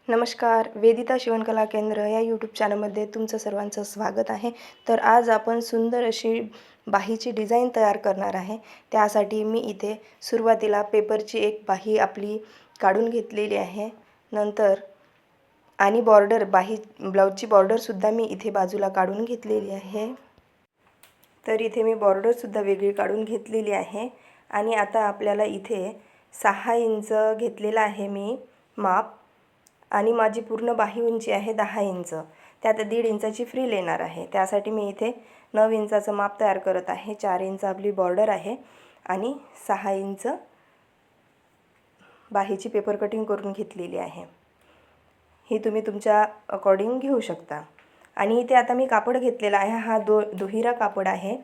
नमस्कार, वेदिता शिवणकला केंद्र या यूट्यूब चॅनलमध्ये तुमचं सर्वांचं स्वागत आहे। तर आज आपण सुंदर अशी बाहीची डिझाईन तयार करणार आहे। त्यासाठी मी इथे सुरुवातीला पेपरची एक बाही आपली काढून घेतलेली आहे। नंतर आणि बॉर्डर ब्लाउजची बॉर्डरसुद्धा मी इथे बाजूला काढून घेतलेली आहे। तर इथे मी बॉर्डरसुद्धा वेगळी काढून घेतलेली आहे। आणि आता आपल्याला इथे 6 इंच घेतलेला आहे मी माप, आणि माझी पूर्ण बाही उंची आहे 10 इंच। त्यात 1.5 इंचाची फ्रिल येणार आहे। त्यासाठी मी इथे 9 इंचाचं माप तयार करत आहे। 4 इंच आपली बॉर्डर आहे आणि 6 इंच बाहीची पेपर कटिंग करून घेतलेली आहे। ही तुम्ही तुमच्या अकॉर्डिंग घेऊ शकता। आणि इथे आता मी कापड घेतलेला आहे, हा दुहिरा कापड आहे।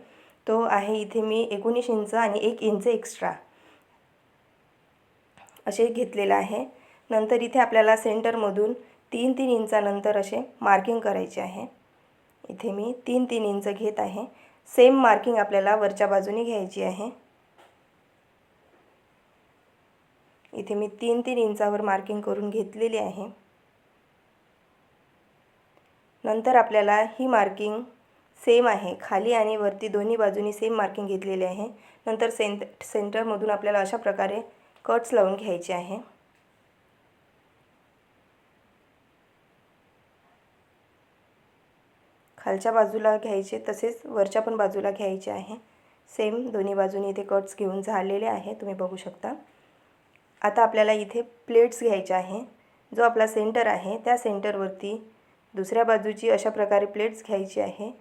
तो आहे इथे मी 19 इंच आणि 1 इंच एक्स्ट्रा असे घेतलेला आहे। नंतर इथे आपल्याला सेंटरमधून 3-3 इंचानंतर असे मार्किंग करायचे आहे। इथे मी 3-3 इंच घेत आहे। सेम मार्किंग आपल्याला वरच्या बाजूने घ्यायची आहे। इथे मी 3-3 इंचावर मार्किंग करून घेतलेली आहे। नंतर आपल्याला ही मार्किंग सेम आहे, खाली आणि वरती दोन्ही बाजूनी सेम मार्किंग घेतलेली आहे। नंतर सेंटरमधून आपल्याला अशा प्रकारे कट्स लावून घ्यायचे आहे। खालच्या बाजूला घ्यायचे, तसेच वरच्या पण बाजूला घ्यायचे आहे। सेम दोन्ही बाजूनी इथे कट्स घेऊन झालेले आहे, तुम्ही बघू शकता। आता आपल्याला इथे प्लेट्स घ्यायचे आहे। जो आपला सेंटर आहे त्या सेंटरवरती दुसऱ्या बाजूची अशा प्रकारे प्लेट्स घ्यायची आहे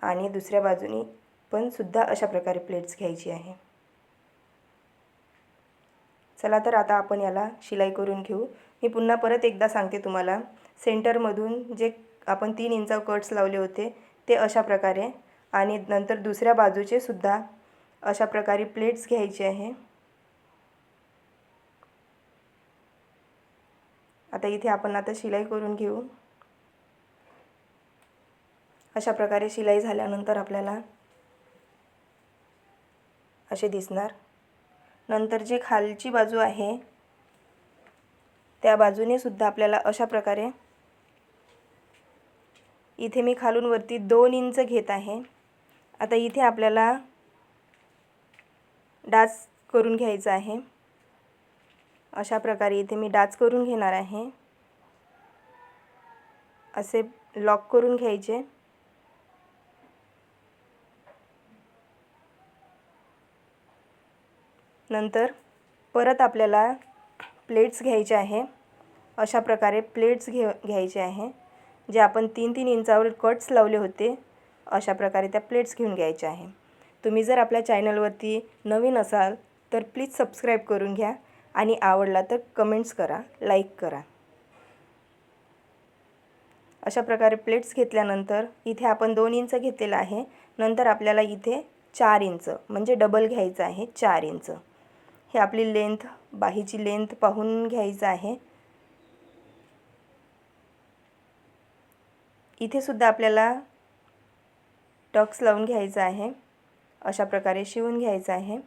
आणि दुसऱ्या बाजूनी पण सुद्धा अशा प्रकारे प्लेट्स घ्यायची आहे। चला तर आता आपण याला शिलाई करून घेऊ। मी पुन्हा परत एकदा सांगते तुम्हाला, सेंटरमधून जे आपण 3 इंच कट्स लावले होते ते अशा प्रकारे, आणि नंतर दुसऱ्या बाजूचे सुद्धा अशा प्रकारे प्लेट्स घ्यायचे आहे। आता इथे आपण शिलाई करून घेऊ। अशा प्रकारे शिलाई झाल्यानंतर आपल्याला असे दिसणार। नंतर जे खालची बाजू आहे त्या बाजूने सुद्धा आपल्याला अशा प्रकारे, इथे मी खालून वरती 2 इंच घेत आहे। आता इथे आपल्याला डाच करून घ्यायचा आहे। अशा प्रकारे इथे मी डाच करून घेणार आहे। असे लॉक करून घ्यायचे। नंतर परत आपल्याला प्लेट्स घ्यायचे आहे। अशा प्रकारे प्लेट्स घ्यायचे आहे। जे आपण 3-3 इंचावर कट्स लावले होते अशा प्रकारे त्या प्लेट्स घेऊन घ्यायच्या आहे। तुम्ही जर आपल्या चॅनलवरती नवीन असाल तर प्लीज सबस्क्राईब करून घ्या, आणि आवडला तर कमेंट्स करा, लाईक करा। अशा प्रकारे प्लेट्स घेतल्यानंतर इथे आपण 2 इंच घेतलेला आहे। नंतर आपल्याला इथे 4 इंच म्हणजे डबल घ्यायचं आहे, 4 इंच। हे आपली लेंथ, बाहीची लेंथ पाहून घ्यायचं आहे। इथे सुद्धा आपल्याला टक्स लावून घ्यायचा आहे। अशा प्रकारे शिवून घ्यायचं आहे।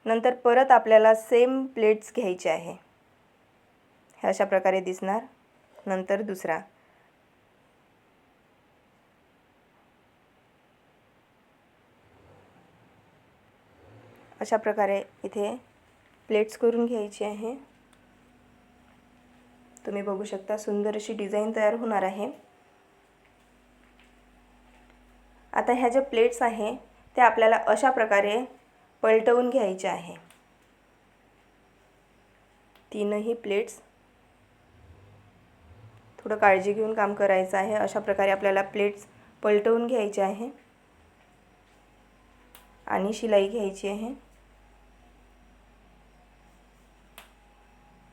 नंतर परत आपल्याला सेम प्लेट्स घ्यायचे आहे। हे अशा प्रकारे दिसणार। नंतर दुसरा अशा प्रकारे इथे प्लेट्स करून घ्यायची आहे। तुम्ही बघू शकता सुंदर अशी डिझाईन तयार होणार आहे। आता ह्या ज्या प्लेट्स आहे त्या आपल्याला अशा प्रकारे पलटवून घ्यायच्या आहे। तीनही प्लेट्स थोडं काळजी घेऊन काम करायचं आहे। अशा प्रकारे आपल्याला प्लेट्स पलटवून घ्यायचे आहे आणि शिलाई घ्यायची आहे।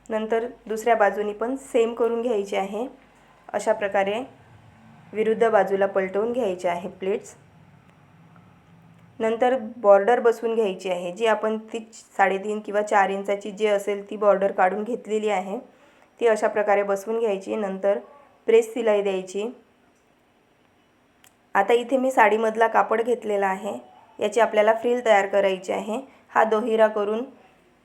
नंतर दुसऱ्या बाजूनी पण सेम करून घ्यायचे आहे। अशा प्रकारे विरुद्ध बाजूला पलटवून घ्यायचे आहे प्लेट्स। नंतर बॉर्डर बसवून घ्यायची आहे। जी आपण ती 3.5 किंवा 4 इंचाची जी असेल ती बॉर्डर काढून घेतलेली आहे, ती अशा प्रकारे बसवून घ्यायची। नंतर प्रेस शिलाई द्यायची। आता इथे मी साडीमधला कापड घेतलेला आहे। याची आपल्याला फ्रिल तयार करायची आहे। हा दोहिरा करून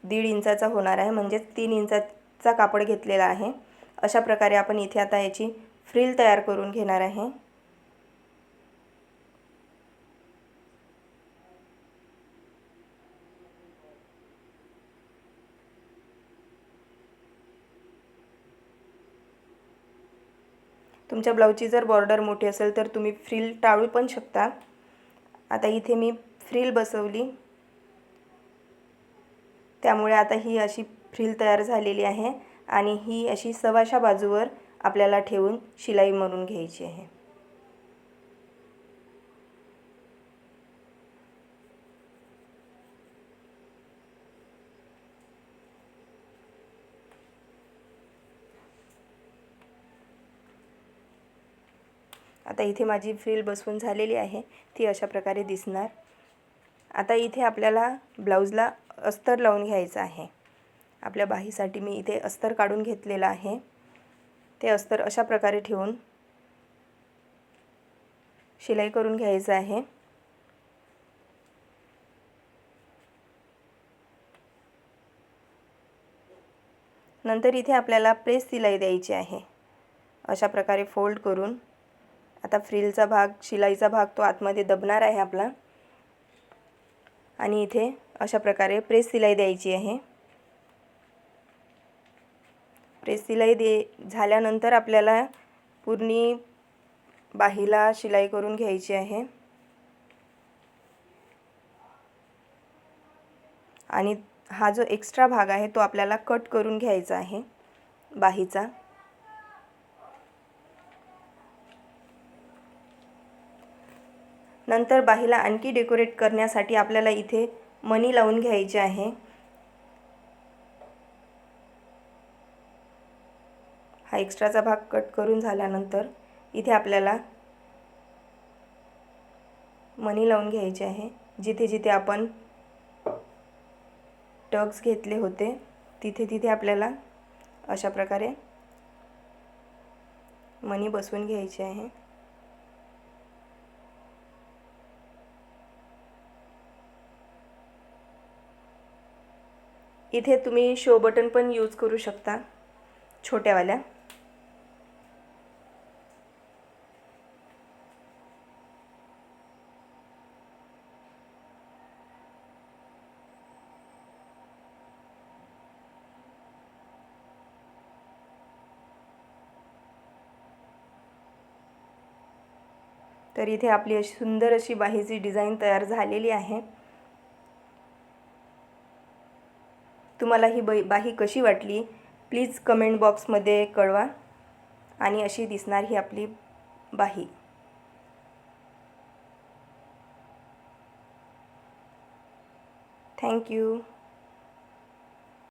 1.5 इंचाचा होणार आहे, म्हणजे 3 इंचाचा कापड घेतलेला आहे। अशा प्रकारे आपण इथे आता याची फ्रिल तयार करून घेणार आहे। तुमच्या ब्लाऊजची जर बॉर्डर मोठी असेल तर तुम्ही फ्रिल टाळू पण शकता। आता इथे मी फ्रिल बसवली, त्यामुळे आता ही अशी फ्रिल तयार झालेली आहे आणि ही अशी सव्वाशा बाजूवर आपल्याला ठेवून शिलाई मारून घ्यायची आहे। आता इथे माझी फ्रिल बसवून झालेली आहे, ती अशा प्रकारे दिसणार। आता इथे आपल्याला ब्लाऊजला अस्तर लावून घ्यायचं आहे। आपल्या बाहीसाठी मी इथे अस्तर काढून घेतलेला आहे। ते अस्तर अशा प्रकारे ठेवून शिलाई करून घ्यायचं आहे। नंतर इथे आपल्याला प्रेस शिलाई द्यायची आहे। अशा प्रकारे फोल्ड करून आता फ्रिलचा भाग, शिलाईचा भाग तो आतमध्ये दबणार आहे आपला, आणि इथे अशा प्रकारे प्रेस शिलाई द्यायची आहे। प्रेस शिलाई झाल्यानंतर आपल्याला पूर्ण बाहीला शिलाई करून घ्यायची आहे आणि हा जो एक्स्ट्रा भाग आहे तो आपल्याला कट करून घ्यायचा आहे बाहीचा। नंतर बाहीला आणखी डेकोरेट करण्यासाठी आपल्याला इथे मणी लावून घ्यायचे आहे। हा एक्स्ट्राचा भाग कट करून झाल्यानंतर इथे आपल्याला मणी लावून घ्यायचे आहे। जिथे जिथे आपण टक्स घेतले होते तिथे तिथे आपल्याला अशा प्रकारे मणी बसवून घ्यायचे आहे। इथे तुम्ही शो बटन पण यूज करू शकता, छोट्यावाल्या। तर इथे आपली अशी सुंदर अशी बाहीची डिझाइन तयार झालेली आहे। तुम्हाला ही बाही कशी वाटली प्लीज कमेंट बॉक्समध्ये कळवा, आणि अशी दिसणार ही आपली बाही। Thank you.